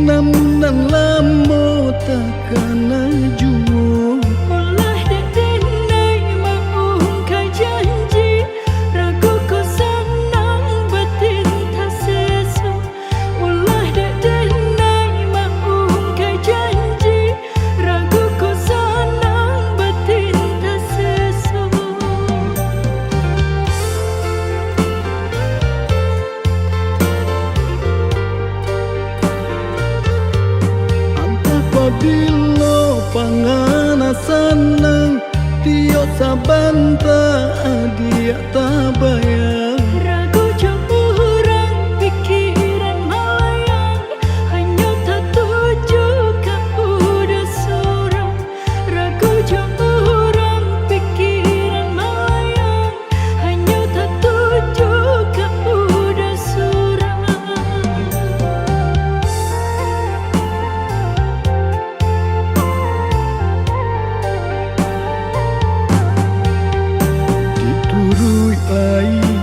namun dan lamo takkan juo. Ulah denai mau ka janji, ragu ko sanang batin ta seso. Ulah denai mau ka janji, ragu ko sanang batin ta seso. Apabila pangana sanang tio sabanta dia tabayang. Ragu jauh orang pikiran malayang, hanya tak tuju ka udah sorang. Ragu jauh orang pikiran malayang, hanya tak tuju ka udah sorang. Diturui ai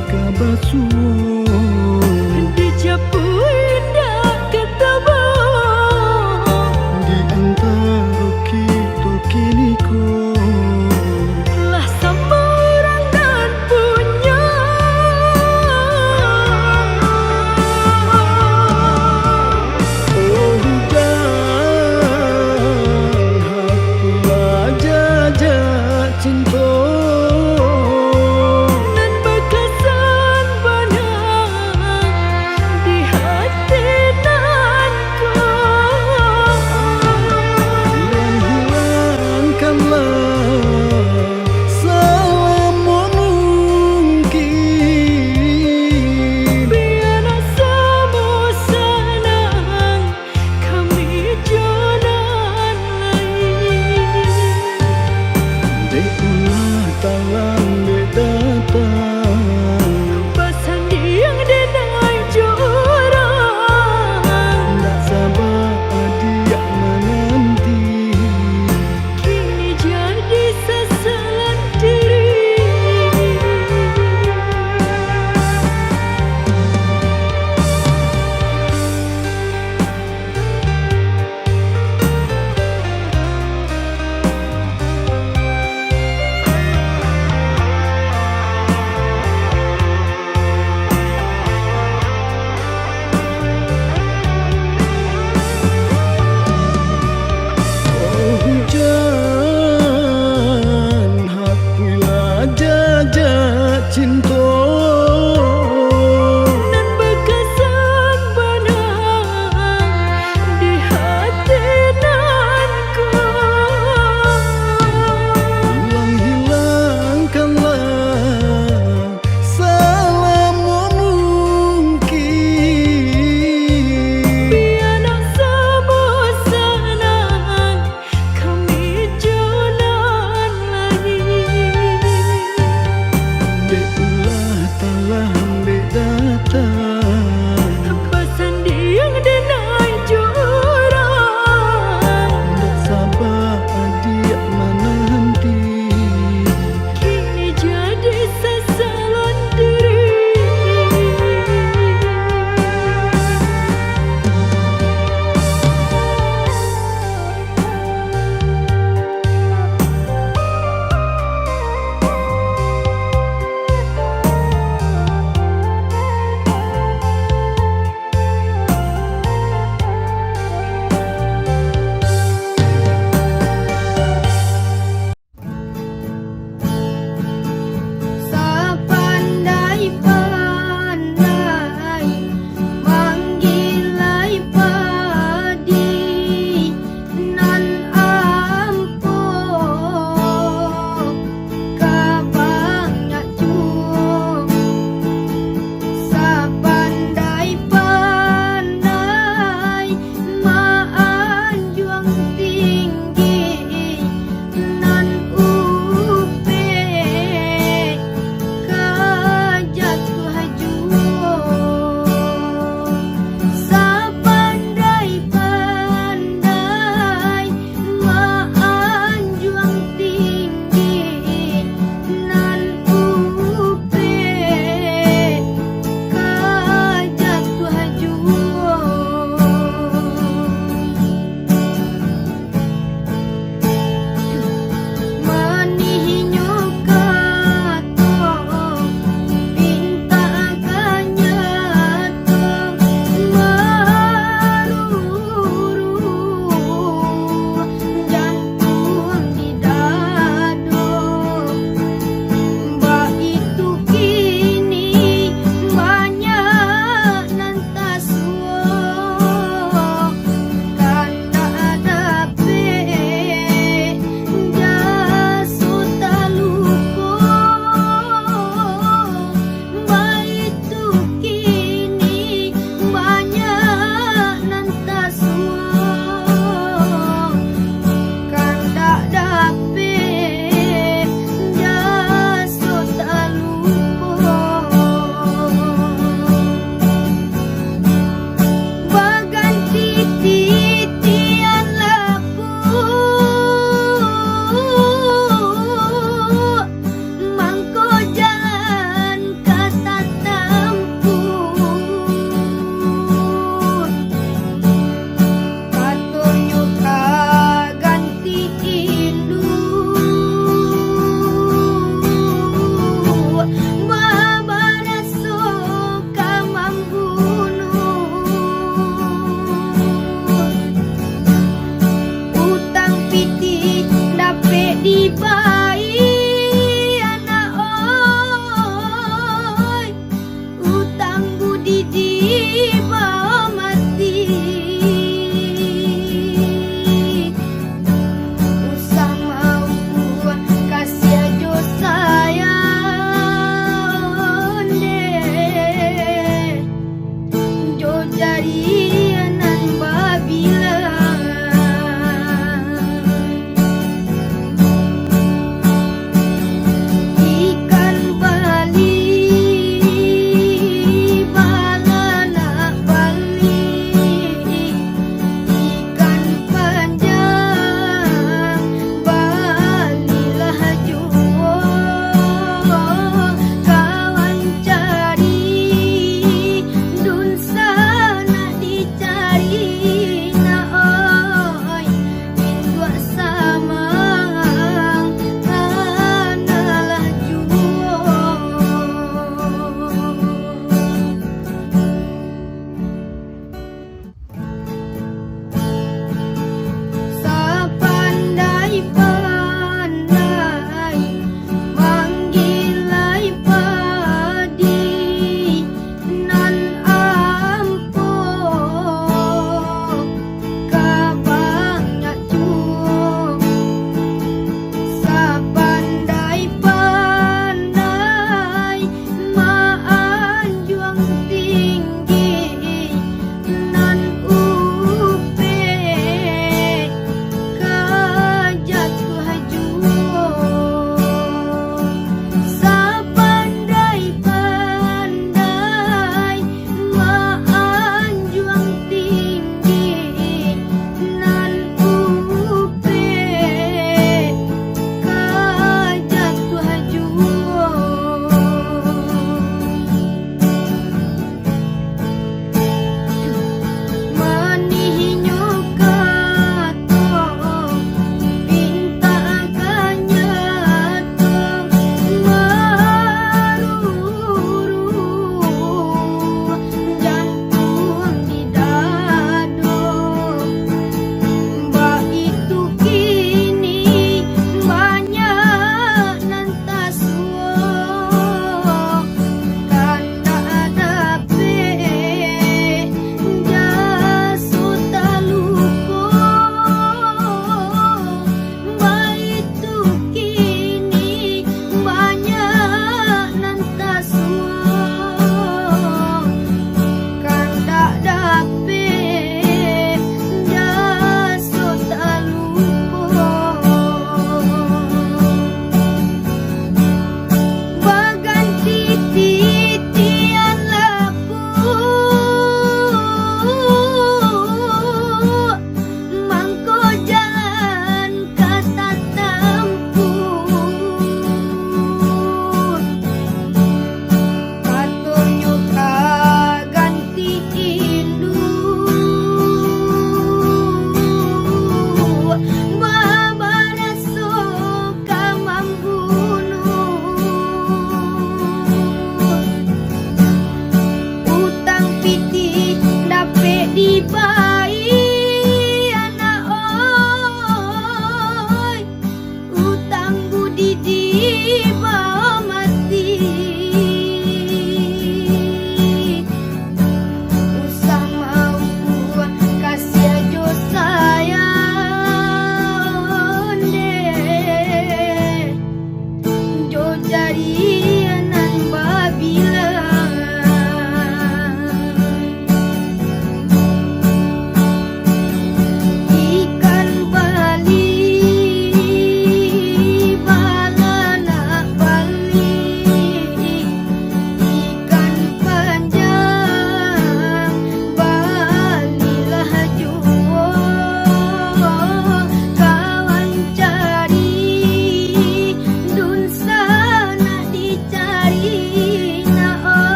baik anak oi, utang budi dibawa mati. Usah mau gua kasih aja sayang deh, jo jadianan babila.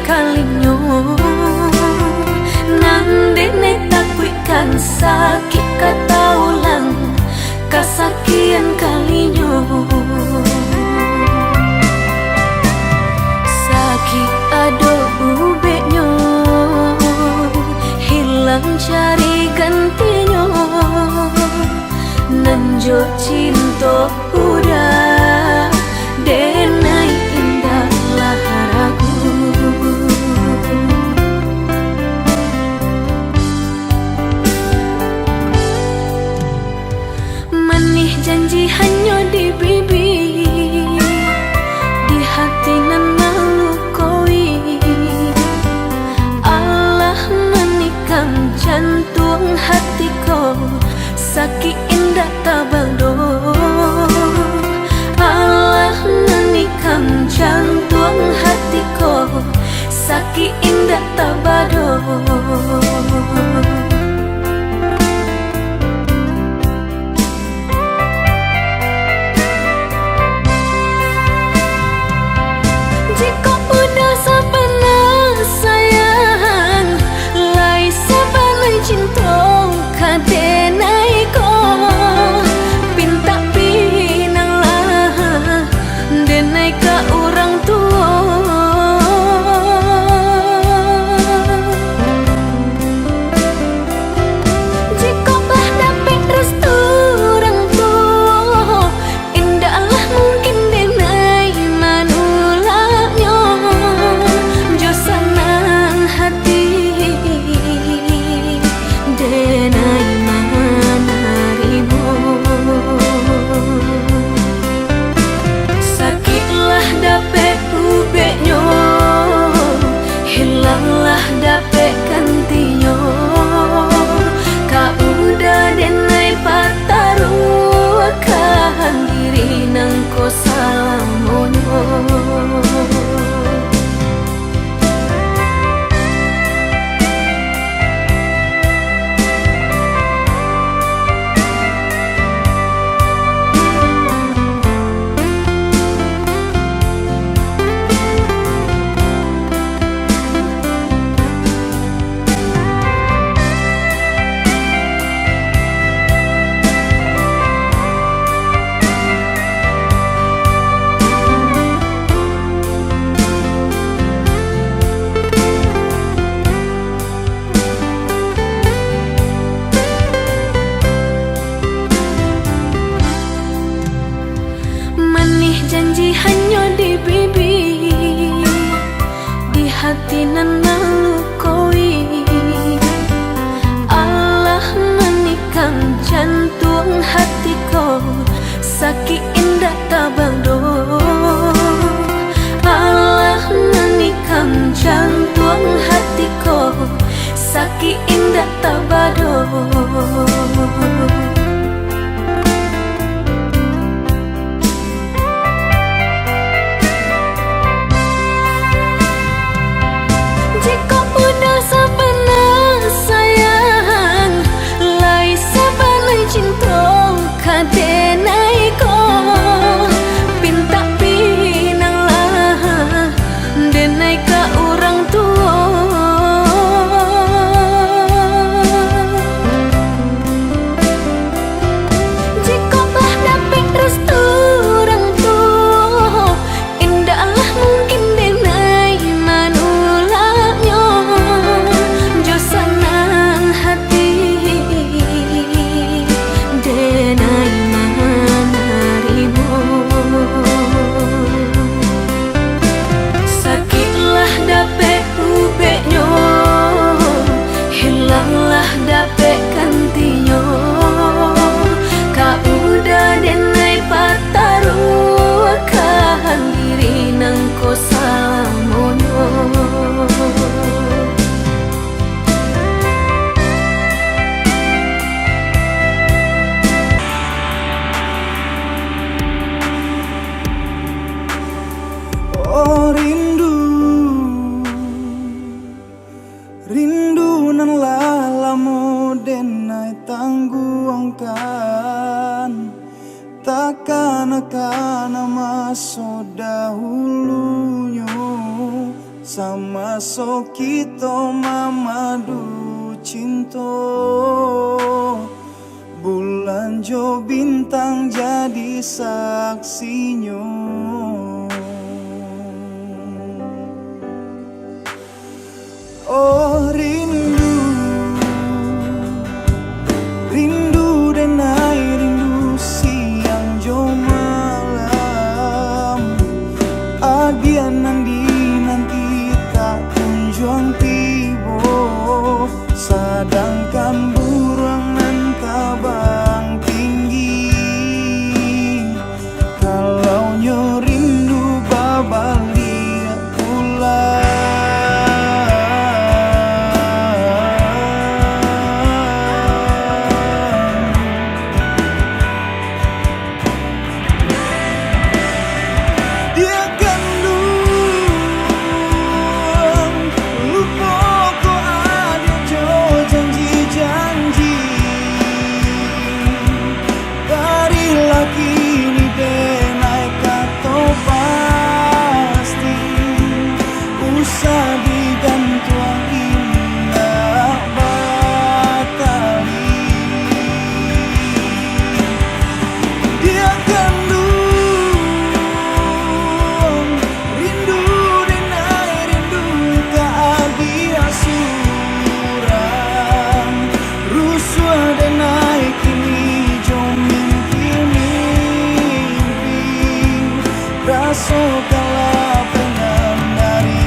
kalinyo nande ne takwikan sakit kataulang kasakian kalinyo sakit ado ubeknyo hilang cari gantinya nanjo cinta udah denai indah laharaku manih janji hanya di bibir di hati nan melukoi Allah menikam jantung hatiku sakit indah tabado Allah menikam jantung hatiku sakit indah tabado sama so kita mamadu cinta. Bulan jo bintang jadi saksinya. Oh rindu, rindu denai rindu siang jo malam. Adian nanti tak kunjung tiba, sedangkan burung nan tabang tinggi. Kalau nyo rindu babalik pulang. Dia kandung lupa ko ada jo janji-janji. Dari laki ni denai kato pasti usah digantung indah batali. Dia kandung rindu denai rindu tak dia surang. Rusuh denai kini jo mimpi-mimpi. Rasa kalah pengen dari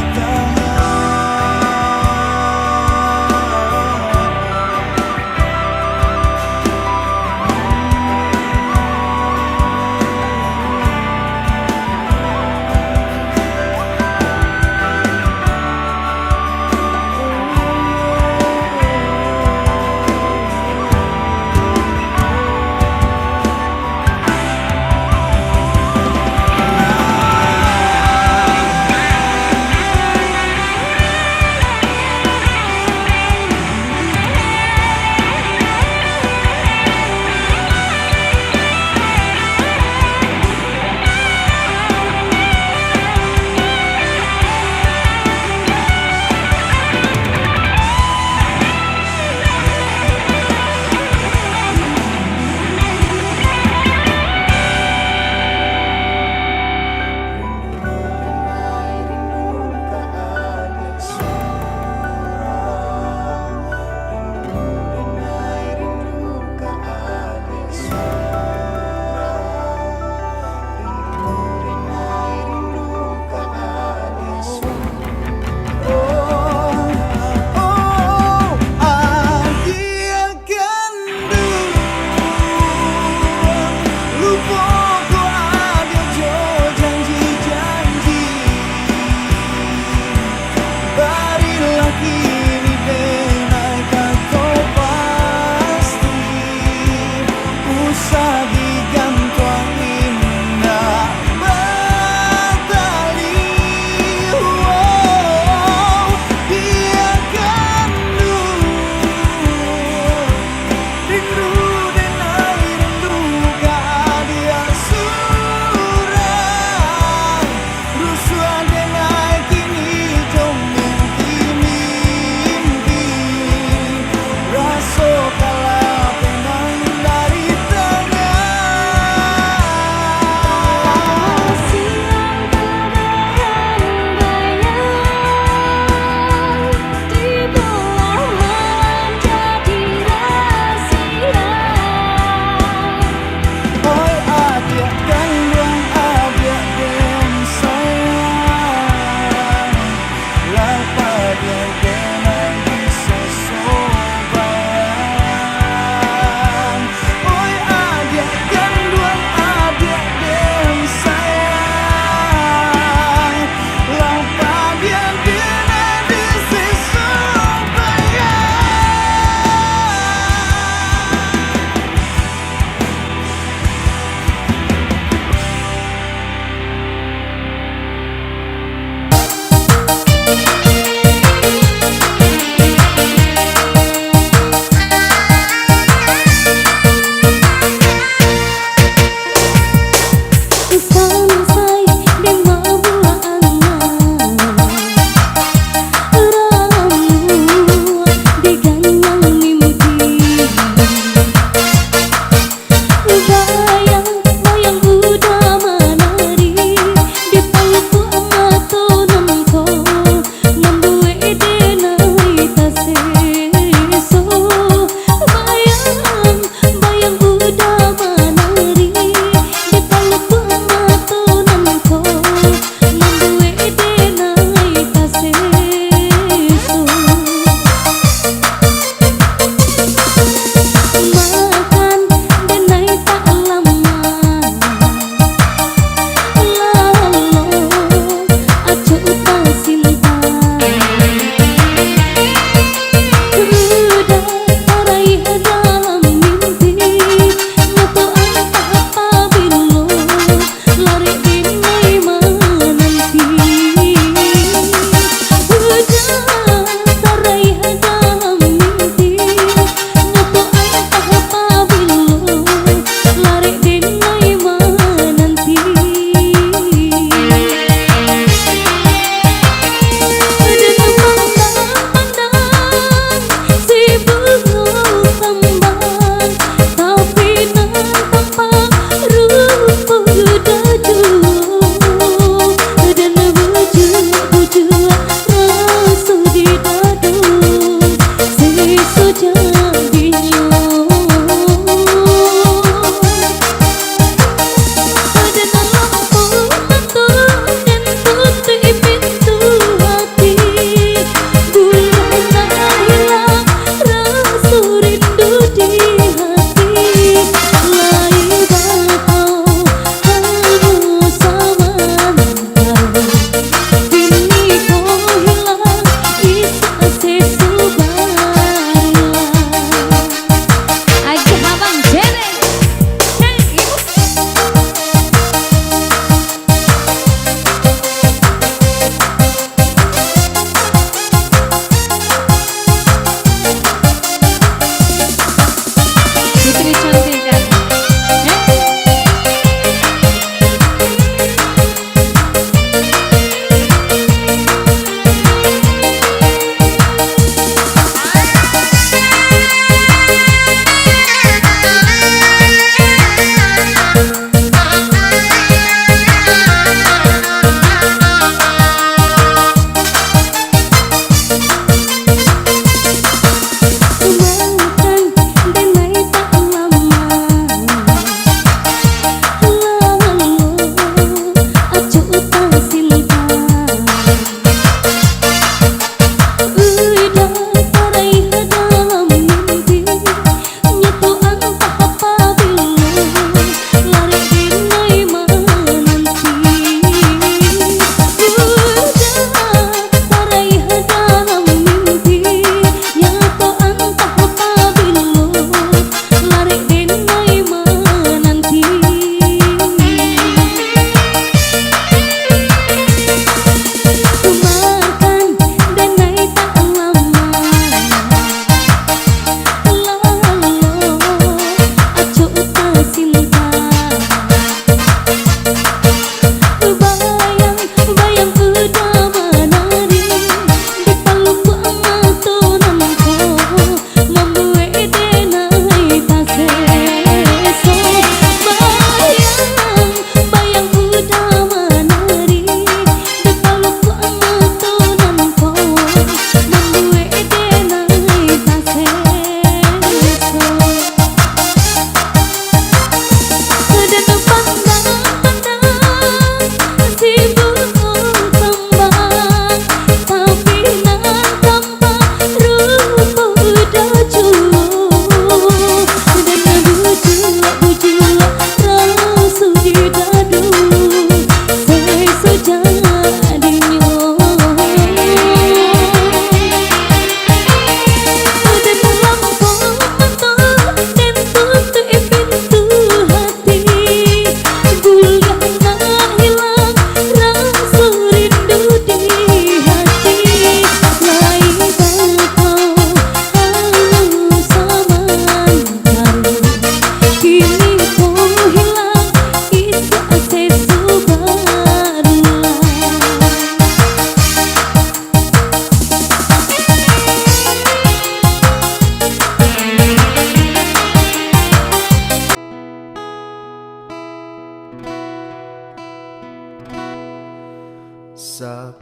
10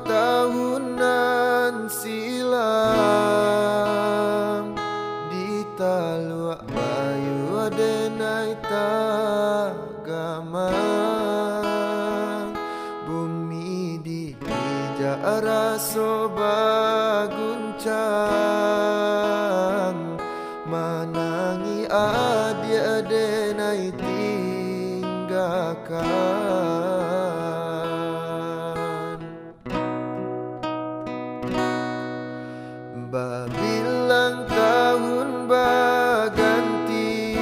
tahunan silam di Taluk Bayu denai tagamang bumi di raso baguncang manangi adia denai tinggalkan babilang tahun baganti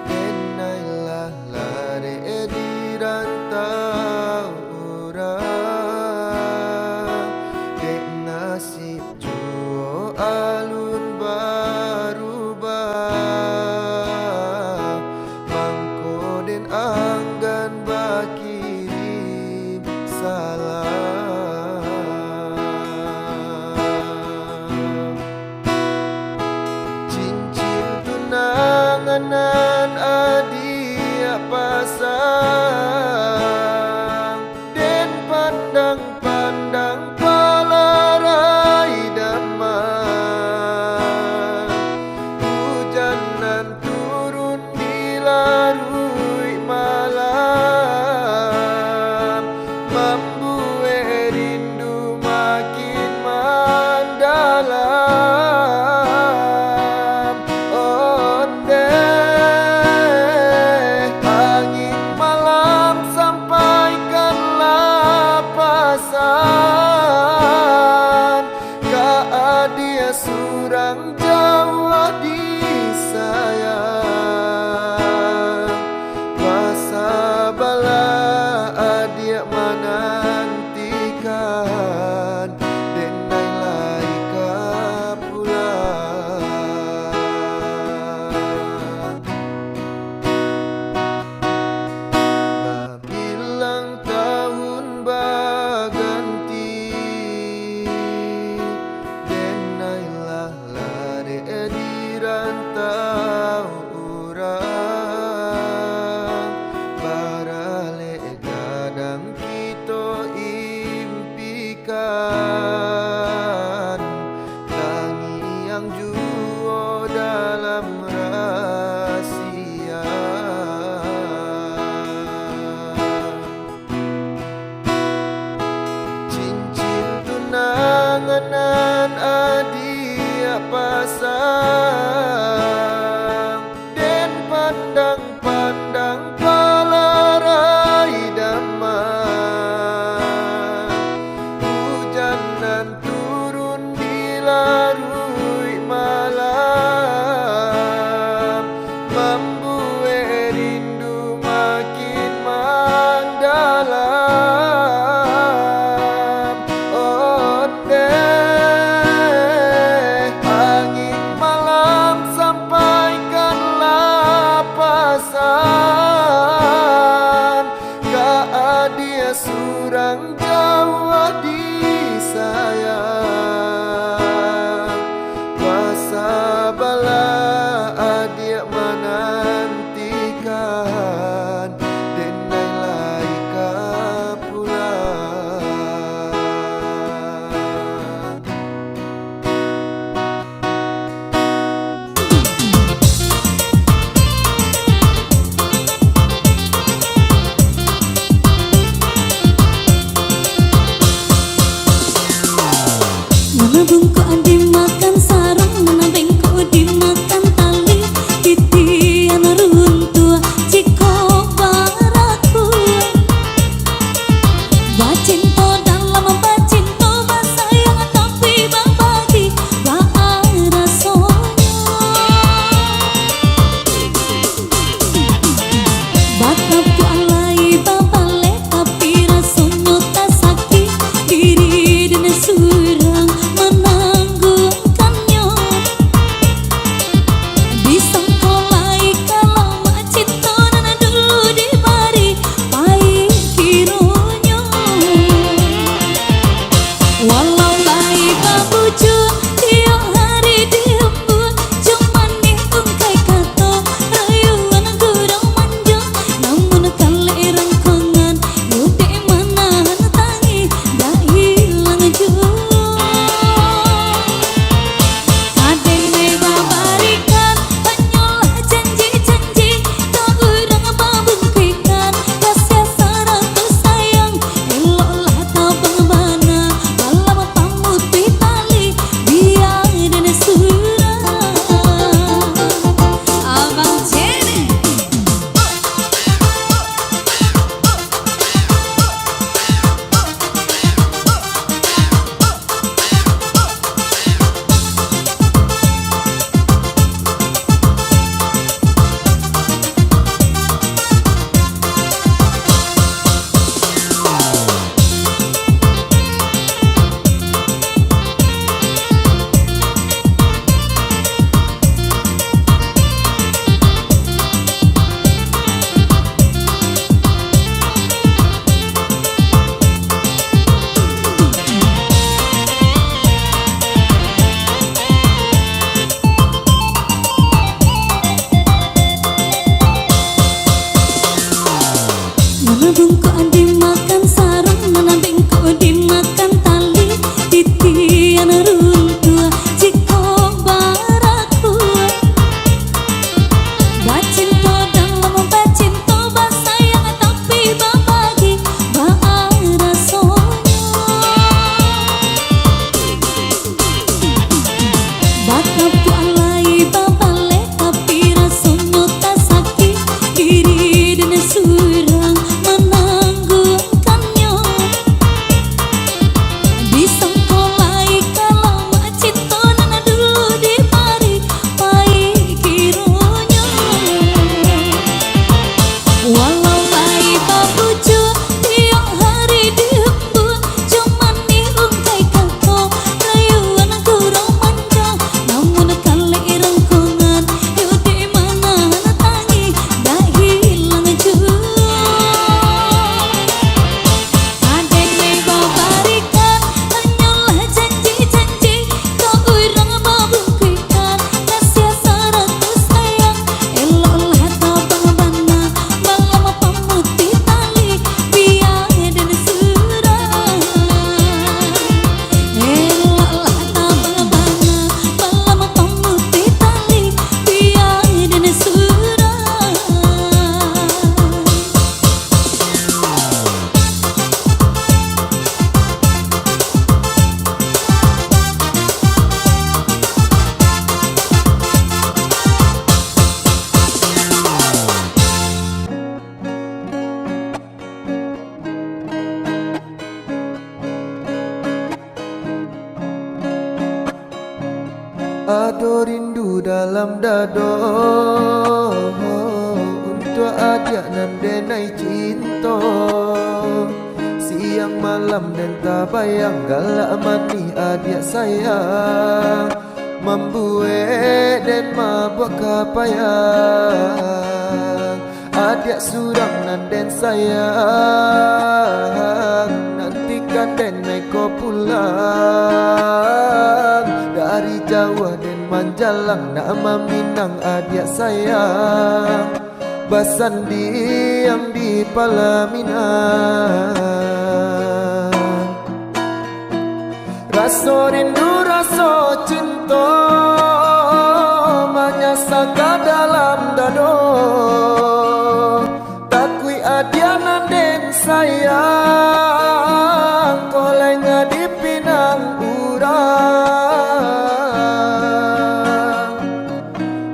denailah lare di rantau orang dek nasib juo alun barubah mangko den anggan bakirim salam nan adia pasang den pandang-pandang palarai damai hujan nan turun di larui malam membuat rindu makin mendalam. Dia surang Jawa disayang masa bala adia menantikan denai laika pulang babilang tahun baganti di rantau orang barale kadang kita impikan tangi yang juo dalam rahasia cincin tunangan adia pasang den pandang-pandang palarai damai hujan nan turun di larui malam membuat rindu makin mendalam. Oh deh angin malam sampaikanlah pesan ka dia surang Jawa disayang masa bala adia menantikan denai laika pulang. Mana bungkuk dimakan sarung, mana bengkok dimakan tali, titian runtua ciko baraku. Bacinto dalam bacinto basayang tapi babagi baara batapu alai babale tapi rasonyo tak sakit diri dan surang menanggung Ado rindu dalam dado untuk adik nan denai cinta. Siang malam dan tak bayang galak mati adik sayang, membuat dan mabuk kapayang. Adik surang nan den sayang, nantikan den naik ko pulang. Dari Jawa dan Manjalang nama Minang adik sayang, basan diam di Palaminan. Rasa rindu rasa cinta menyasaka dalam dado. Takui adianan den sayang, koleng di pinang urang.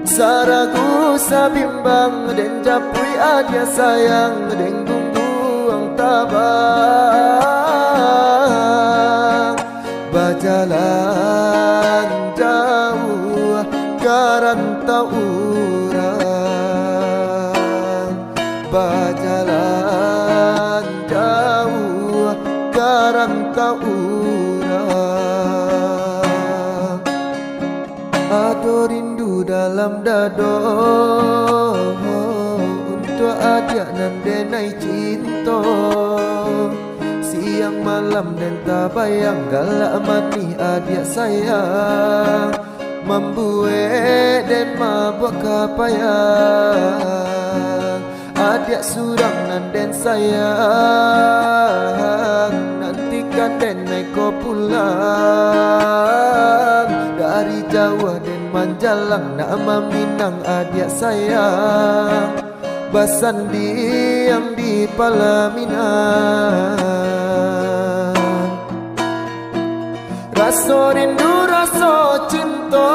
Saragu sabimbang den japui adia sayang, den gungguang tabang. Berjalan jauh karantau urang, berjalan jauh karantau urang. Ado rindu dalam dado untuk adik nan denai cinta. Siang malam dan tak bayang galak mati adik sayang, membuat dan mabuk kapayang. Adik surang nan den sayang, nantikan den naik ko pulang. Dari Jawa dan Manjalang nama Minang adik sayang, basan diam di Palaminan. Rasa rindu rasa cinta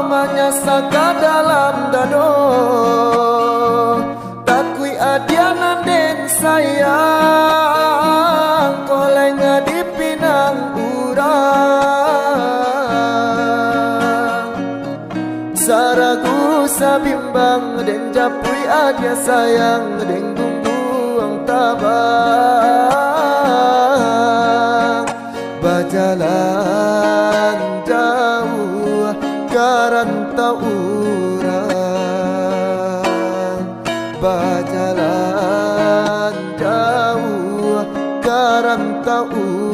menyasaka dalam dado. Takui adianan den sayang, koleng di pinang urang. Saragu sabimbang den japui adia sayang, den gungguang tabang. Berjalan jauh karantau urang, berjalan jauh karantau urang.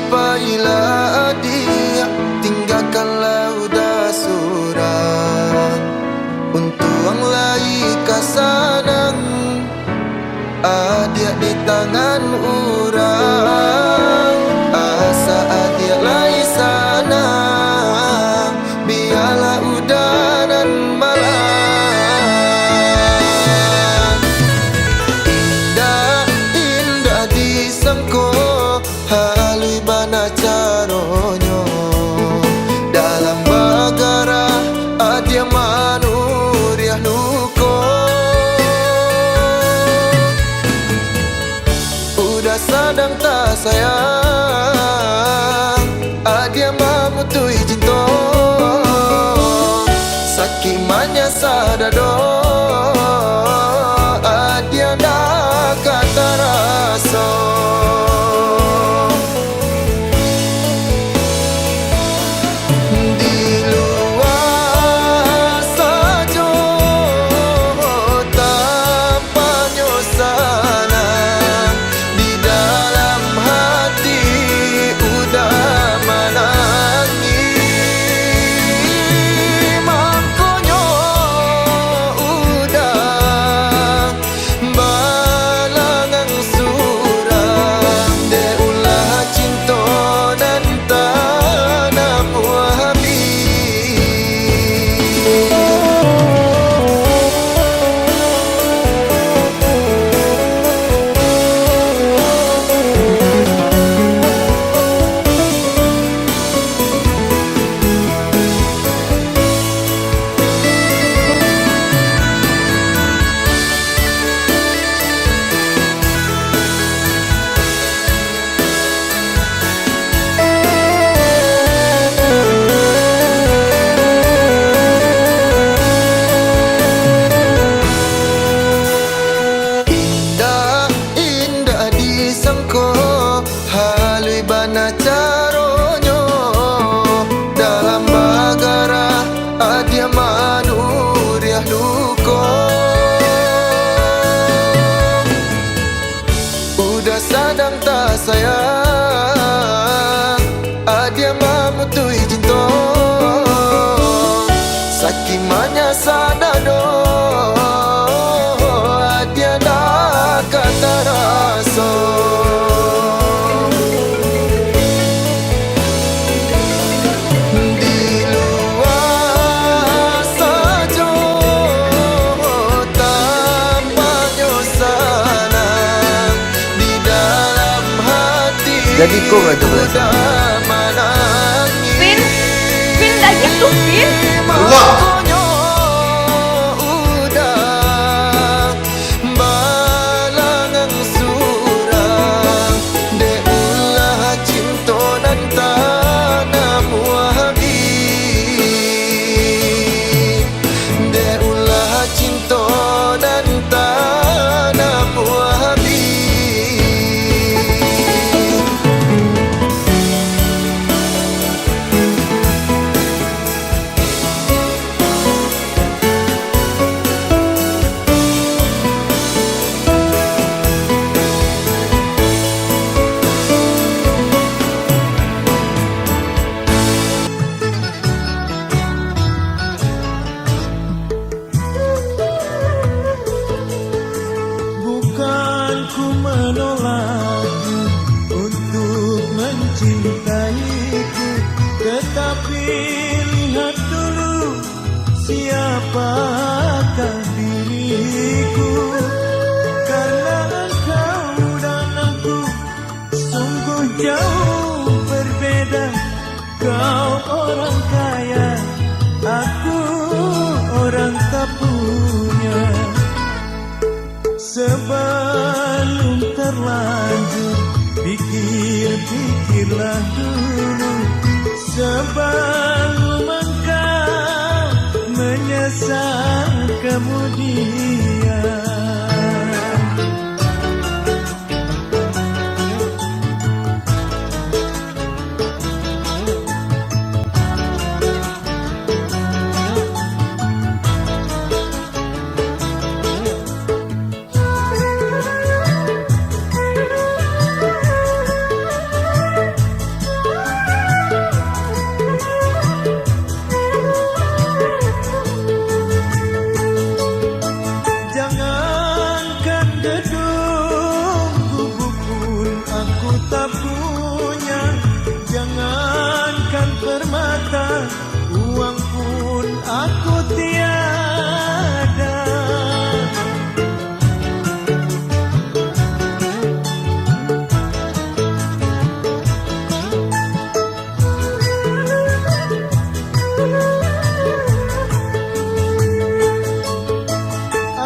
Baik-baiklah dia, tinggalkanlah udah surang. Untuang lai kasanang, adik di tangan urang. Asa adik lai sana, biarlah udanan malam. Indah, indah disangko, halui bana caronyo. Dalam bagara adia manuriah luko. Udah sadang tak sayang, adia mamutui cinta. Sakimanya sadado, adia dah kata rasa. bana caronyo dalam bagara adia manuriah luko. Udah sadang tak sayang adia mamutui cinta sakimanya sadado adia nak kata rasa. Jadi kau gak coba Vin, Vin dah gitu Vin. Udah balangang surang de ulah cinta dan tanam wahabi de ulah cinta dan tanam wahabi. Ku menolak untuk mencintaiku, tetapi lihat dulu siapakah diriku. Karena engkau dan aku sungguh jauh berbeda. Kau orang kaya, aku orang tak punya. Sebelum terlanjur, pikir-pikirlah dulu. Sebelum engkau menyesal kemudian. Uang pun aku tiada.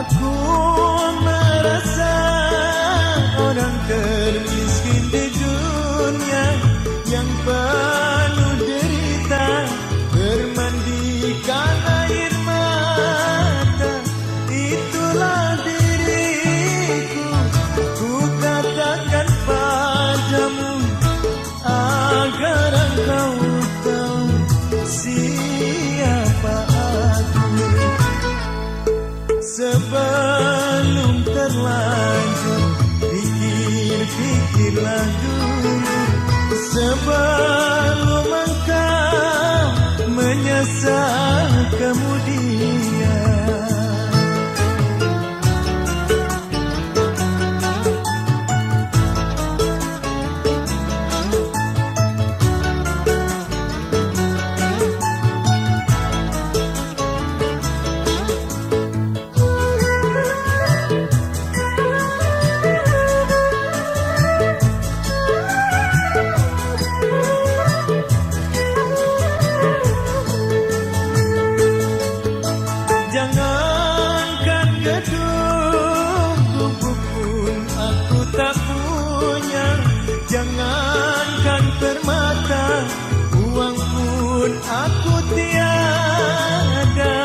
Aku merasa orang termiskin di dunia yang penuh derita, bermandikan air mata. Itulah diriku, ku katakan padamu agar engkau tahu siapa aku. Sebelum terlanjur, pikir-pikirlah dulu. Sebelum engkau menyesal kemudian. Jangankan gedung, tubuh pun aku tak punya. Jangankan permata, uang pun aku tiada.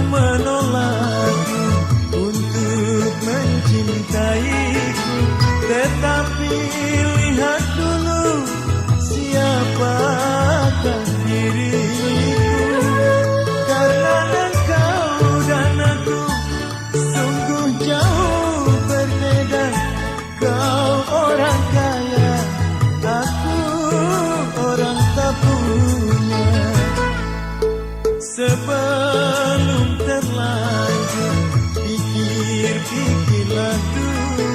menolakku untuk mencintaiku, tetapi lihat dulu siapakah diriku. Karena engkau dan aku sungguh jauh berbeda. Kau orang kaya, aku orang tak punya. Sebelum terlanjur pikir-pikirlah dulu,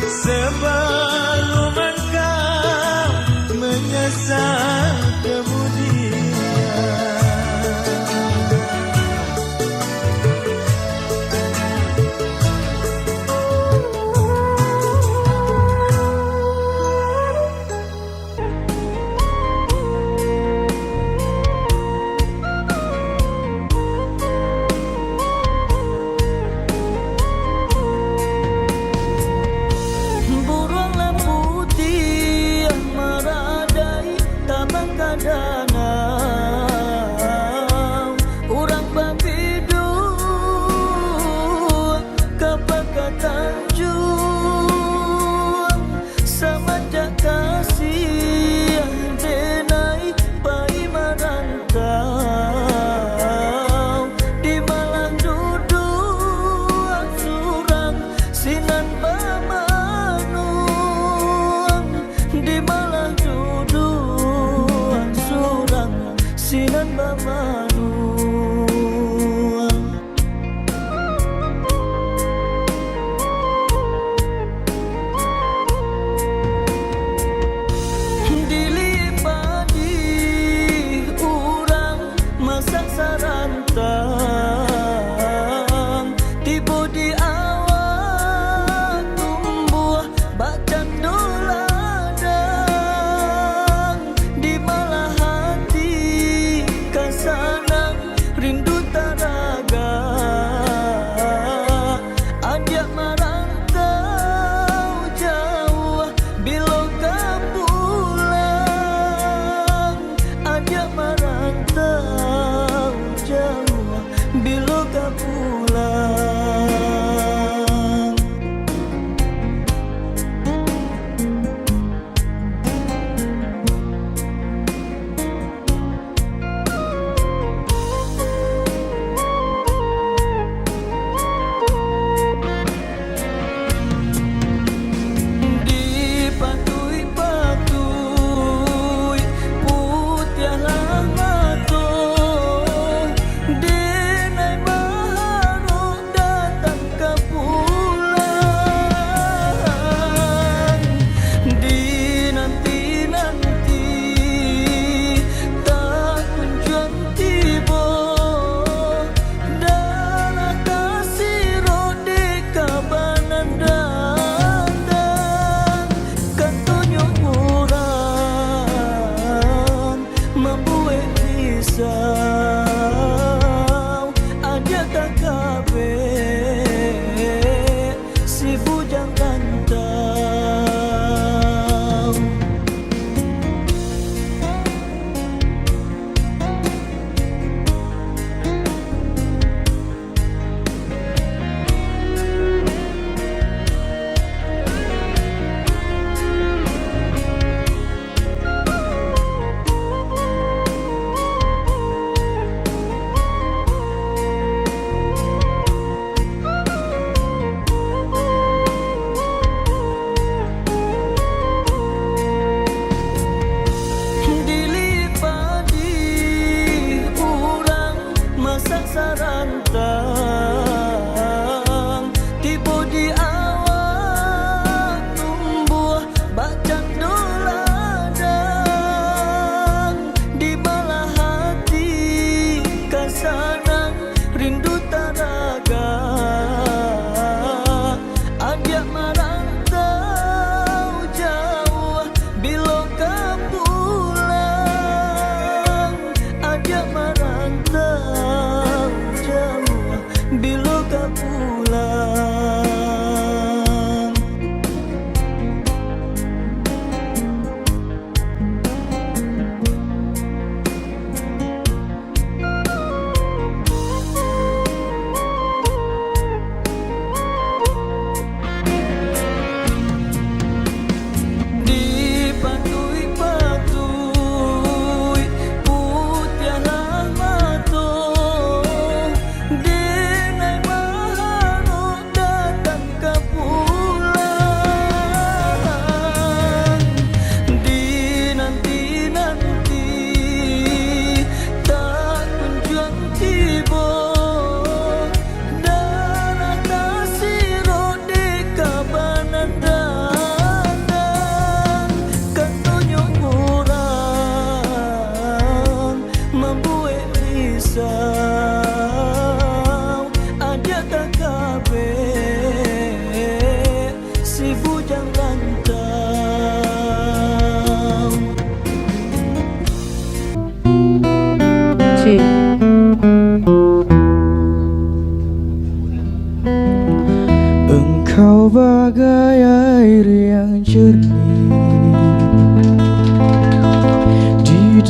sebelum engkau menyesal kemudian. Burunglah putih yang meradai tabang kadanau, urang babidu kepakat tanjung, samajak kasih yang denai pai marantau, di malang duduk surang sinan di malah duduk surang sinan bamanuang. Dilipadi urang masak sarantang, tiba di awak tumbuh bacan doladang, di malah hati kasar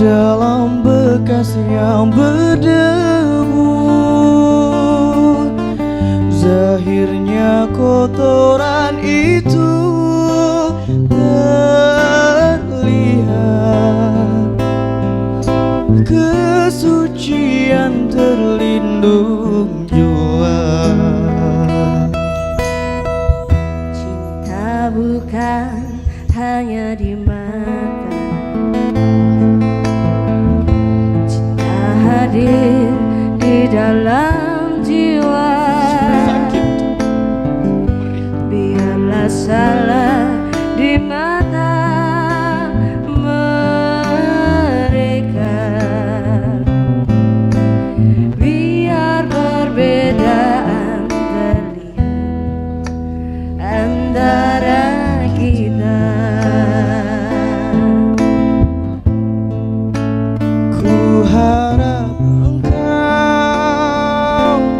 dalam bekas yang berdebu. Zahirnya kotoran itu terlihat, kesucian terlindung jua. Cinta bukan hanya di mata, cinta hadir di dalam jiwa. Biarlah salah di mata mereka, biar perbedaan terlihat antara kita. Ku harap engkau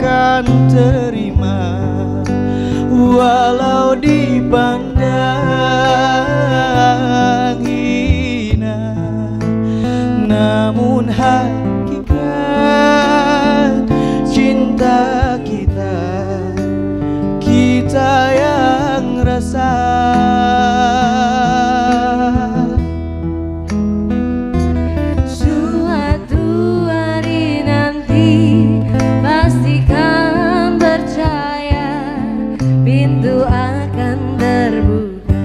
kan terima, walau dipandang hina, namun hakikat cinta kita, kita yang rasa. Suatu hari nanti pastikan percaya, pintu akan terbuka,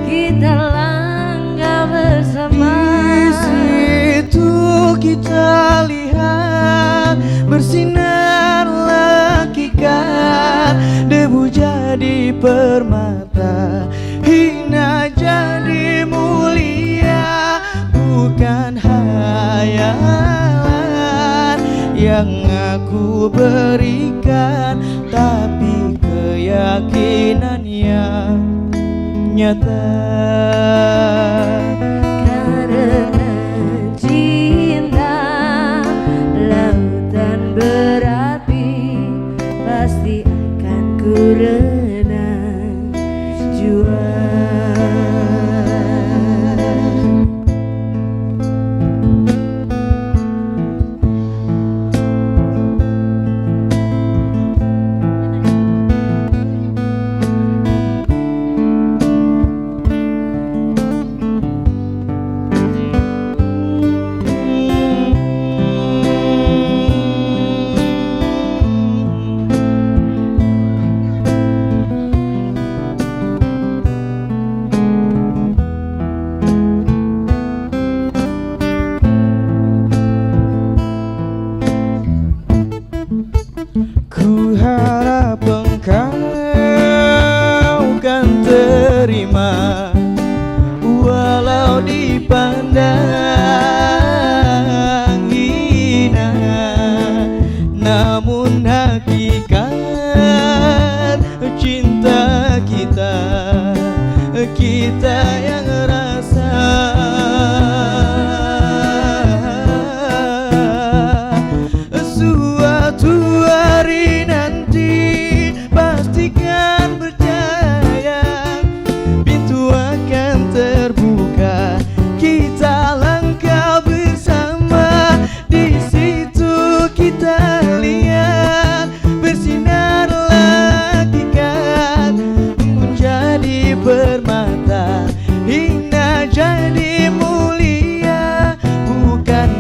kita langkah bersama. Di situ kita lihat bersinar hakikat, debu jadi permata, hina jadi mulia. Bukan hayalan yang aku berikan, tapi keyakinan yang nyata. Karena cinta lautan berapi, pasti akan ku renang jua. Ku harap engkau kan terima, walau dipandang hina, namun hakikat cinta kita, kita yang rasa. Suatu hari nanti pastikan percaya, pintu akan terbuka, kita langkah bersama. Di situ kita lihat bersinar hakikat, menjadi permata, hina jadi mulia. Bukan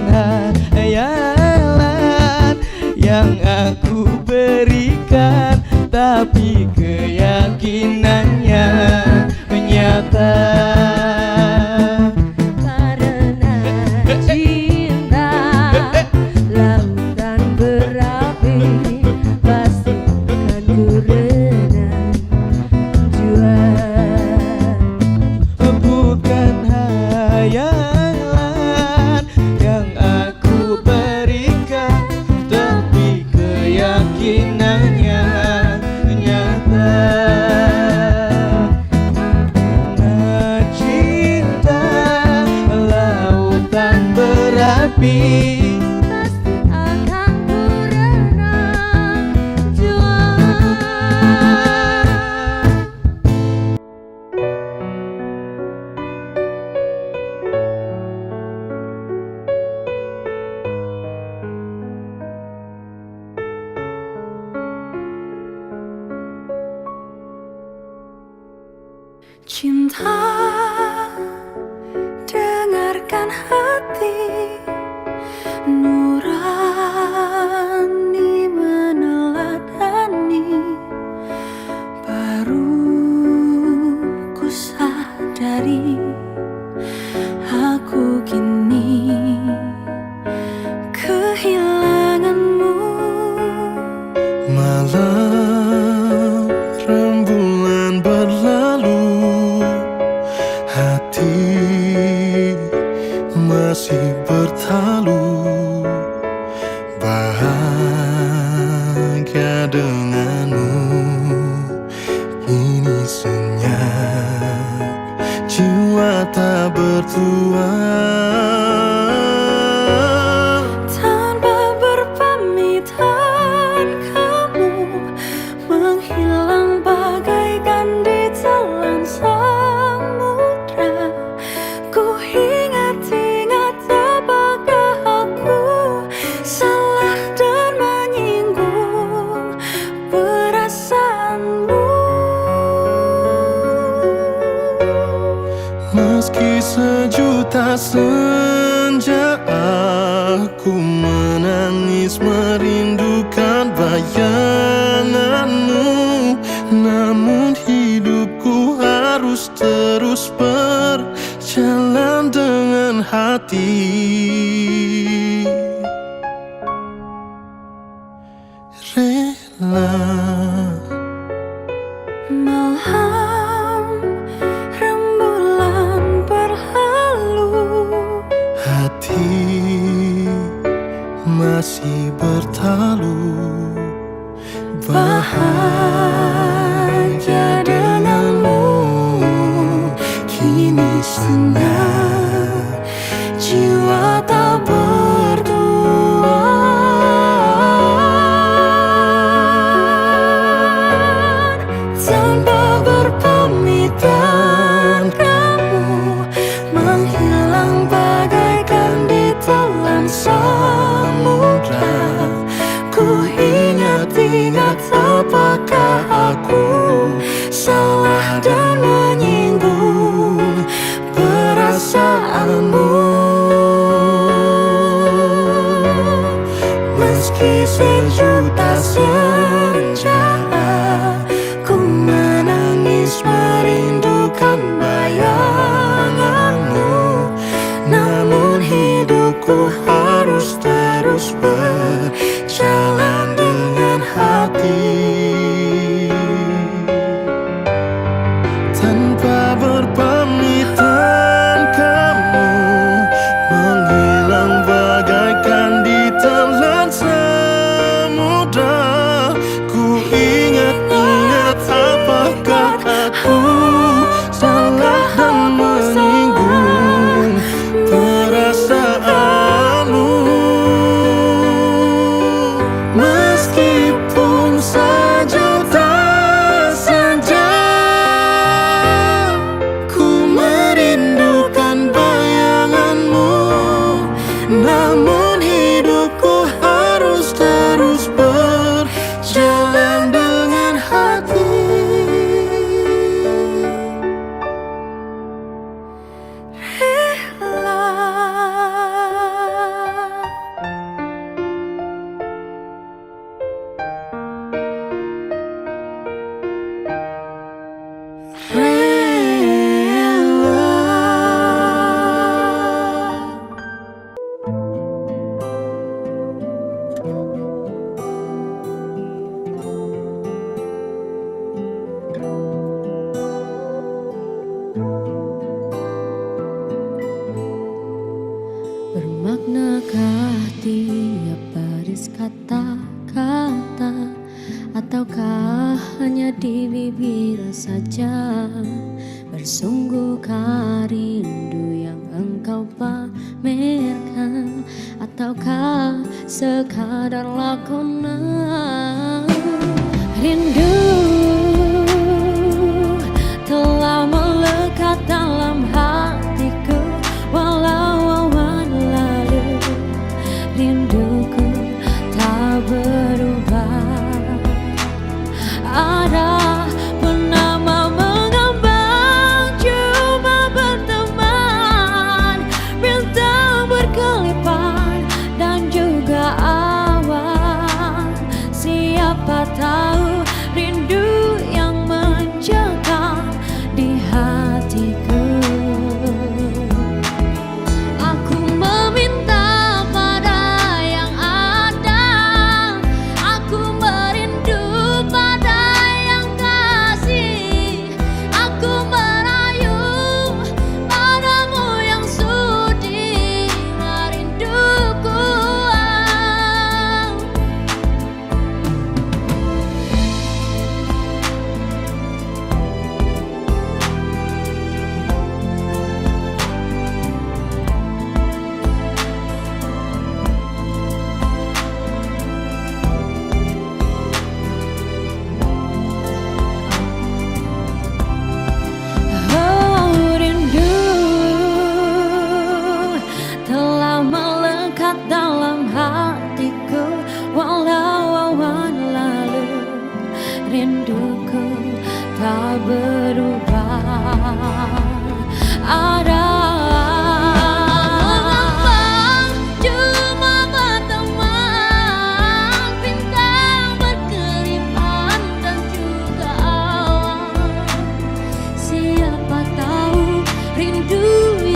hayalan yang aku berikan, tapi keyakinannya nyata. Karena cinta lautan berapi, pasti akan ku renang jua. Bukan hayalan yang aku berikan, tapi keyakinannya nyata. Karena cinta lautan berapi, Pasti akan ku renang jua. dengan hati nurani meneladani, baru ku sadari aku kini kehilanganmu. Malam rembulan berlalu, hati masih bertalu, bahagia denganmu. Kini senyap, jiwa tak bertuan. Tanpa berpamitan kamu menghilang bagaikan di telan samudra. Ku ingat-ingat apakah aku salah dan menyinggung perasaanmu. Meski sejuta senja aku menangis merindukan bayanganmu, namun hidupku harus terus berjalan dengan hati rela. Malam rembulan berlalu, Hati masih bertalu, bahagia denganmu. Kini senang, jiwa tak bertuan. tanpa berpamitan kamu menghilang bagaikan di telan samudra. Ku ingat-ingat apakah aku salah dan menyinggung perasaanmu. Meski sejuta senja ku menangis merindukan bayanganmu, namun hidupku harus terus berjalan dengan hati Tanpa berpamitan kamu menghilang bagaikan di telan samudra. Ku ingat-ingat apakah aku salah dan menyinggung perasaanmu. Meskipun sejuta senja ku merindukan bayanganmu, namun hidupku harus terus berjalan dengan hati Bermaknakah tiap baris kata-kata, ataukah hanya di bibir saja? Bersungguhkah rindu yang engkau pamerkan, ataukah sekadar lakonan? Rindu telah melekat dalam hatiku, walau awan lalu rinduku tak berubah. Ada penama mengambang, cuma berteman. Rindu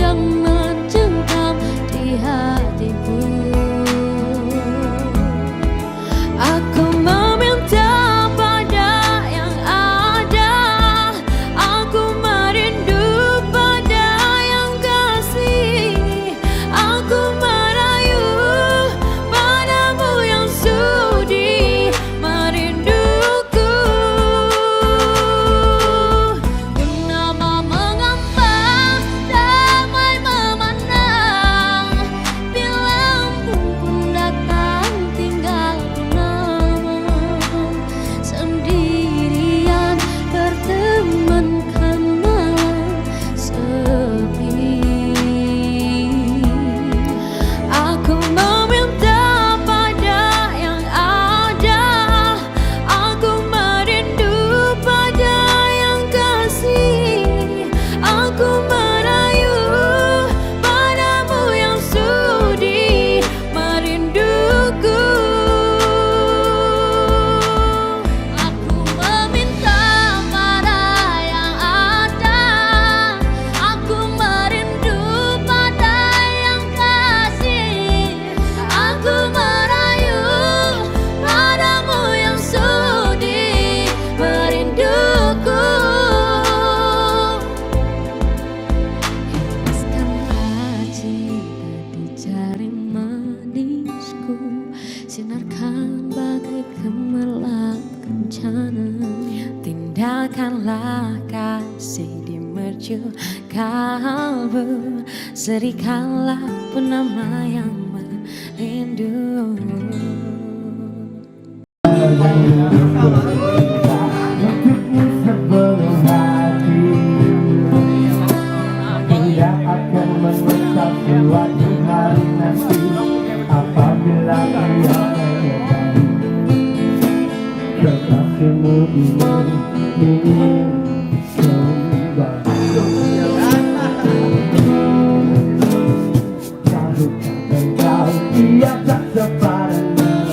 yang mencengkam di hatiku. Aku meminta pada yang ada, aku merindu pada yang kasih, aku merayu padamu yang sudi merinduku. Purnama mengambang, damai memandang, bila embun pun datang tinggal purnama, sendirian bertemankan malam sepi. Aku meminta pada yang ada, aku merindu pada yang kasih, aku merayu padamu yang sudi merinduku. Aku meminta pada yang ada, aku merindu pada yang kasih, aku merayu padamu yang sudi merinduku. Hembuskanlah cinta di jari manisku, sinarkan bagai gemerlap kencana. Tindakanlah kasih di mercu kalbu, serikanlah purnama yang merindu. Sebelum hati tidak akan menetap suatu hari nanti, apabila ia menyadari kekasihmu ingin kembali. Tahukah engkau ia tak sepadan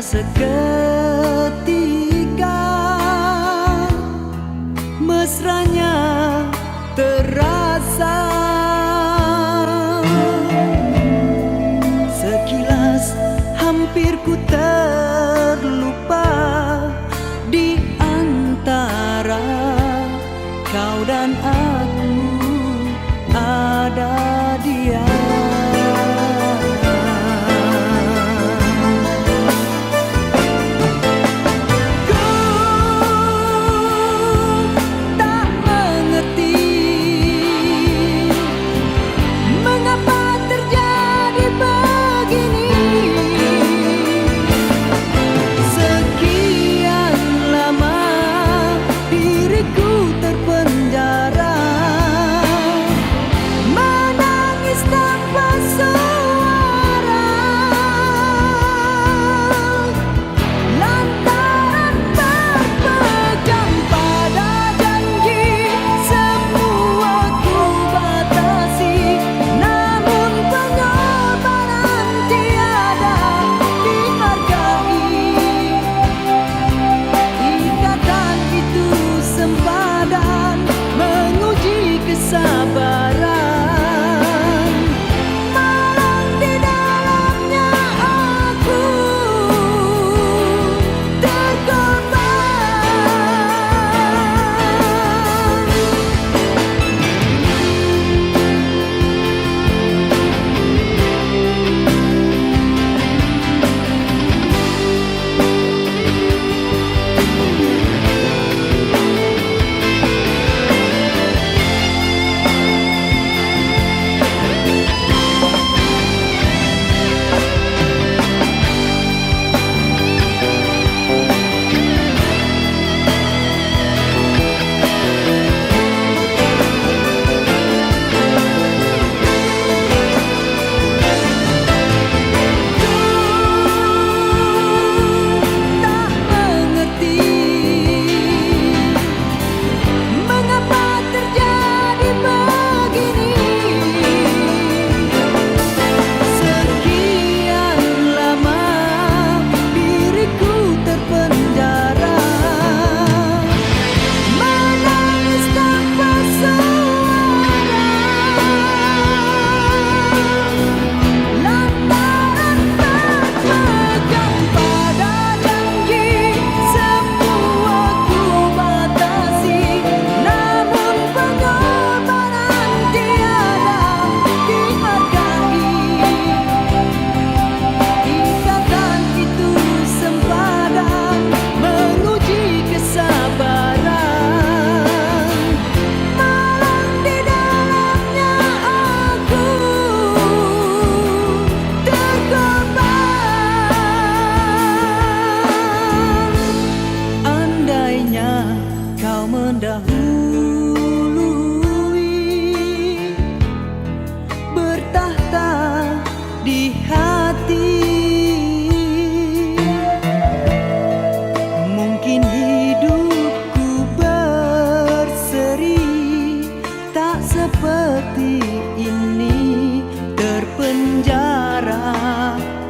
seketika mesranya terasa. Sekilas hampir ku terlupa di antara kau dan aku ada dia.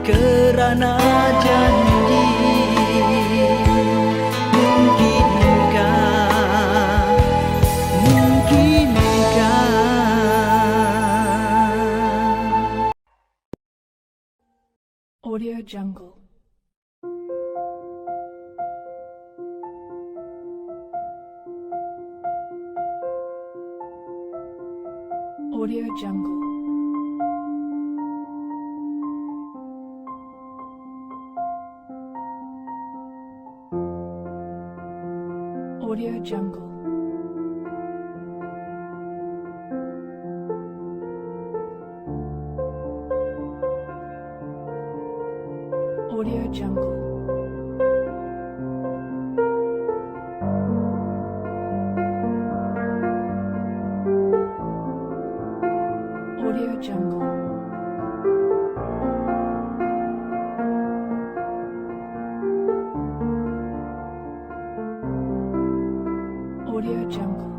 Kerana janji, mungkinkah Audio Jungle. Audio Jungle. Audio Jungle. Audio Jungle. Audio Jungle. Audio Jungle.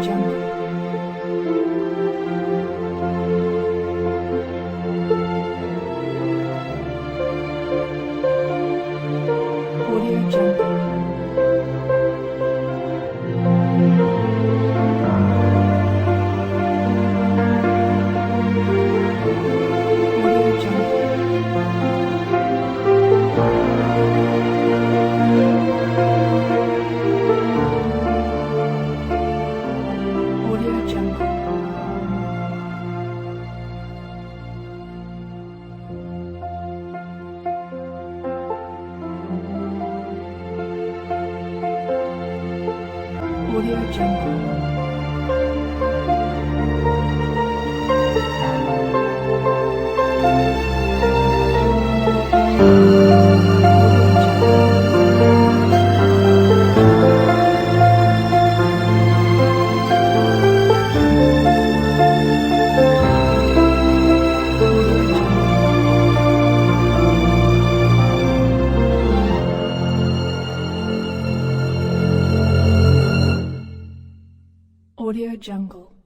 Jungle. Audio Jungle. Audio Jungle. Audio Jungle. Audio Jungle. Audio Jungle.